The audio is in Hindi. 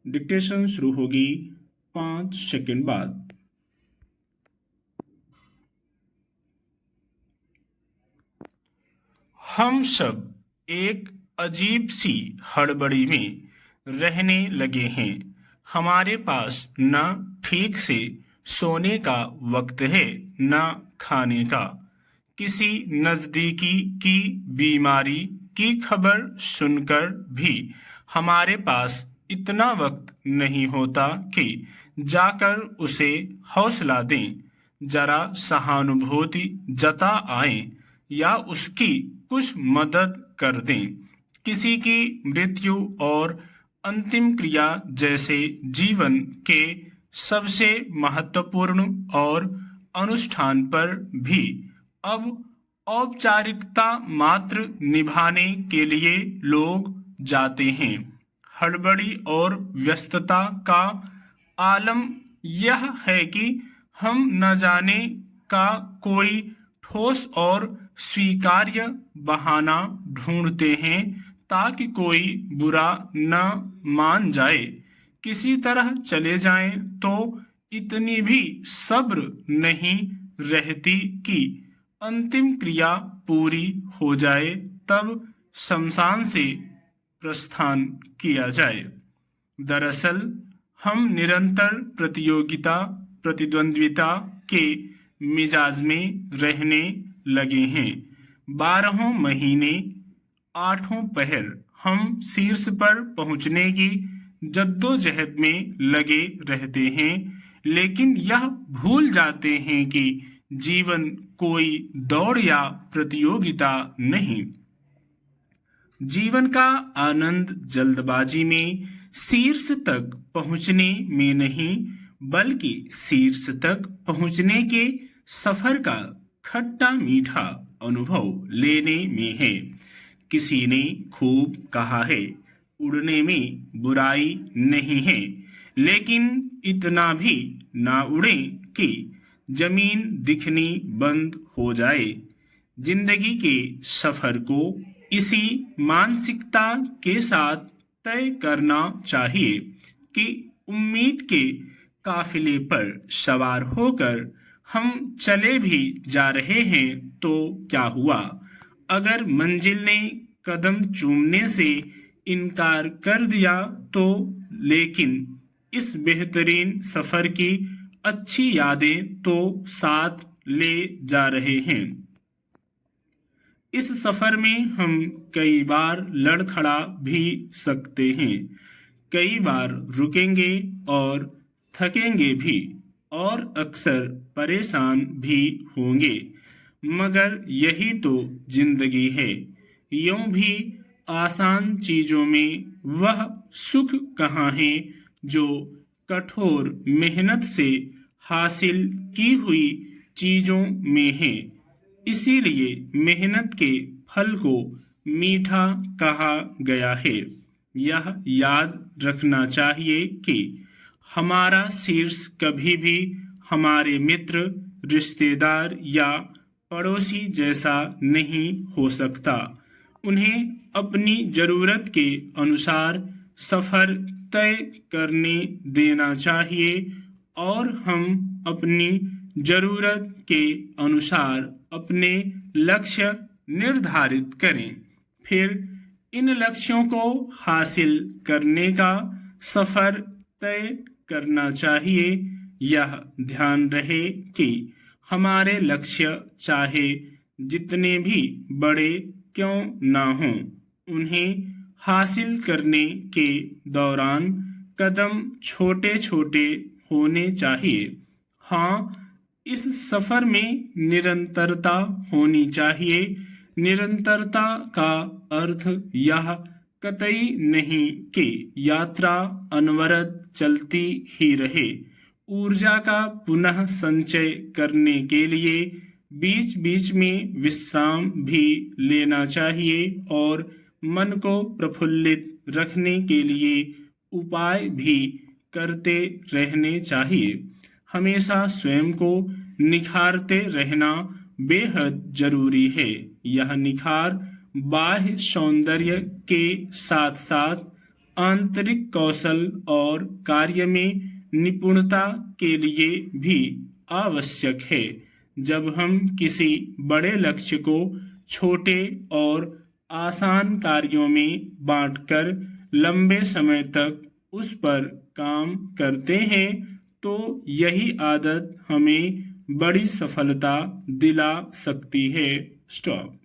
डिक्टेशन शुरू होगी 5 सेकंड बाद। हम सब एक अजीब सी हड़बड़ी में रहने लगे हैं। हमारे पास न ठीक से सोने का वक्त है न खाने का। किसी नजदीकी की बीमारी की खबर सुनकर भी हमारे पास इतना वक्त नहीं होता कि जाकर उसे हौसला दें, जरा सहानुभूति जता आए या उसकी कुछ मदद कर दें। किसी की मृत्यु और अंतिम क्रिया जैसे जीवन के सबसे महत्वपूर्ण और अनुष्ठान पर भी अब औपचारिकता मात्र निभाने के लिए लोग जाते हैं। हड़बड़ी और व्यस्तता का आलम यह है कि हम न जाने का कोई ठोस और स्वीकार्य बहाना ढूंढते हैं ताकि कोई बुरा न मान जाए। किसी तरह चले जाएं तो इतनी भी सब्र नहीं रहती कि अंतिम क्रिया पूरी हो जाए तब शमशान से प्रस्थान किया जाए। दरअसल हम निरंतर प्रतिद्वंद्विता के मिजाज में रहने लगे हैं। 12 महीने 8 पहर हम शीर्ष पर पहुंचने की जद्दोजहद में लगे रहते हैं, लेकिन यह भूल जाते हैं कि जीवन कोई दौड़ या प्रतियोगिता नहीं। जीवन का आनंद जल्दबाजी में शीर्ष तक पहुंचने में नहीं, बल्कि शीर्ष तक पहुंचने के सफर का खट्टा मीठा अनुभव लेने में है। किसी ने खूब कहा है, उड़ने में बुराई नहीं है, लेकिन इतना भी ना उड़े कि जमीन दिखनी बंद हो जाए। जिंदगी के सफर को इसी मानसिकता के साथ तय करना चाहिए कि उम्मीद के काफिले पर सवार होकर हम चले भी जा रहे हैं तो क्या हुआ। अगर मंजिल ने कदम चूमने से इनकार कर दिया तो, लेकिन इस बेहतरीन सफर की अच्छी यादें तो साथ ले जा रहे हैं। इस सफर में हम कई बार लड़खड़ा भी सकते हैं, कई बार रुकेंगे और थकेंगे भी, और अक्सर परेशान भी होंगे, मगर यही तो जिंदगी है। यूं भी आसान चीजों में वह सुख कहाँ है जो कठोर मेहनत से हासिल की हुई चीजों में है। इसीलिए मेहनत के फल को मीठा कहा गया है। यह याद रखना चाहिए कि हमारा शीर्ष कभी भी हमारे मित्र, रिश्तेदार या पड़ोसी जैसा नहीं हो सकता। उन्हें अपनी जरूरत के अनुसार सफर तय करने देना चाहिए और हम अपनी जरूरत के अनुसार अपने लक्ष्य निर्धारित करें। फिर इन लक्ष्यों को हासिल करने का सफर तय करना चाहिए। यह ध्यान रहे कि हमारे लक्ष्य चाहे जितने भी बड़े क्यों ना हों, उन्हें हासिल करने के दौरान कदम छोटे छोटे होने चाहिए। हाँ, इस सफर में निरंतरता होनी चाहिए। निरंतरता का अर्थ यह कतई नहीं कि यात्रा अनवरत चलती ही रहे। ऊर्जा का पुनः संचय करने के लिए बीच बीच में विश्राम भी लेना चाहिए और मन को प्रफुल्लित रखने के लिए उपाय भी करते रहने चाहिए। हमेशा स्वयं को निखारते रहना बेहद जरूरी है। यह निखार बाह्य सौंदर्य के साथ साथ आंतरिक कौशल और कार्य में निपुणता के लिए भी आवश्यक है। जब हम किसी बड़े लक्ष्य को छोटे और आसान कार्यों में बांटकर लंबे समय तक उस पर काम करते हैं तो यही आदत हमें बड़ी सफलता दिला सकती है। स्टॉप।